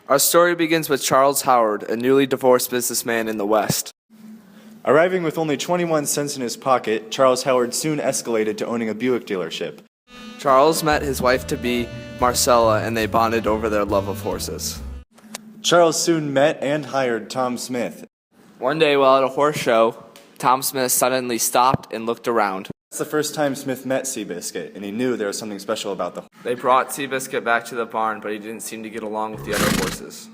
Our story begins with Charles Howard, a newly divorced businessman in the West. Arriving with only 21 cents in his pocket, Charles Howard soon escalated to owning a Buick dealership. Charles met his wife-to-be, Marcella, and they bonded over their love of horses. Charles soon met and hired Tom Smith. One day while at a horse show, Tom Smith suddenly stopped and looked around. That's the first time Smith met Seabiscuit, and he knew there was something special about the horse. They brought Seabiscuit back to the barn, but he didn't seem to get along with the other horses.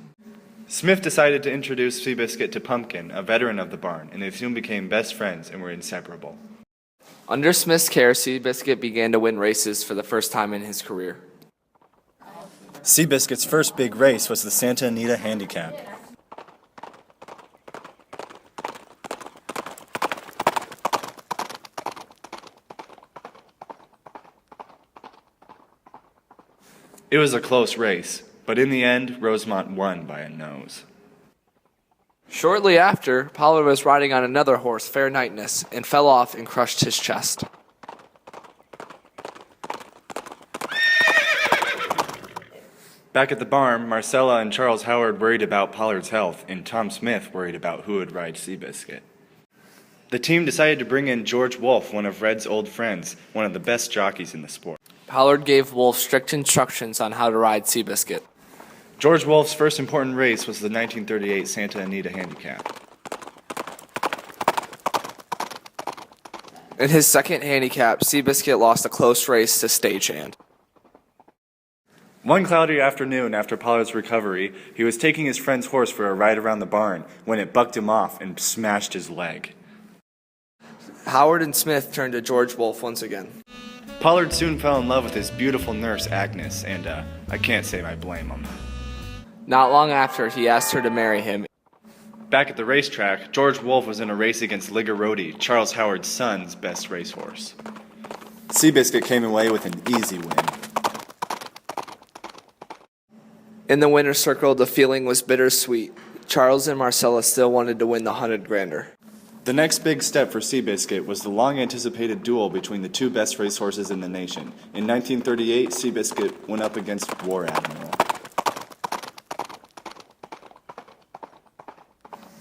Smith decided to introduce Seabiscuit to Pumpkin, a veteran of the barn, and they soon became best friends and were inseparable. Under Smith's care, Seabiscuit began to win races for the first time in his career. Seabiscuit's first big race was the Santa Anita Handicap. It was a close race, but in the end, Rosemont won by a nose. Shortly after, Pollard was riding on another horse, Fair Nightness, and fell off and crushed his chest. Back at the barn, Marcella and Charles Howard worried about Pollard's health, and Tom Smith worried about who would ride Seabiscuit. The team decided to bring in George Wolfe, one of Red's old friends, one of the best jockeys in the sport. Pollard gave Wolfe strict instructions on how to ride Seabiscuit. George Wolfe's first important race was the 1938 Santa Anita Handicap. In his second handicap, Seabiscuit lost a close race to Stagehand. One cloudy afternoon after Pollard's recovery, he was taking his friend's horse for a ride around the barn when it bucked him off and smashed his leg. Howard and Smith turned to George Wolfe once again. Pollard soon fell in love with his beautiful nurse, Agnes, and I can't say I blame him. Not long after, he asked her to marry him. Back at the racetrack, George Wolfe was in a race against Ligarodi, Charles Howard's son's best racehorse. Seabiscuit came away with an easy win. In the winner's circle, the feeling was bittersweet. Charles and Marcella still wanted to win the 100 grander. The next big step for Seabiscuit was the long-anticipated duel between the two best racehorses in the nation. In 1938, Seabiscuit went up against War Admiral.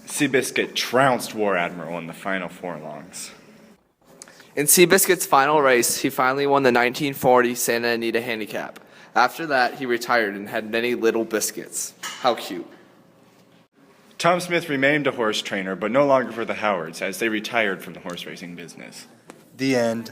Seabiscuit trounced War Admiral in the final furlongs. In Seabiscuit's final race, he finally won the 1940 Santa Anita Handicap. After that, he retired and had many little biscuits. How cute. Tom Smith remained a horse trainer, but no longer for the Howards, as they retired from the horse racing business. The end.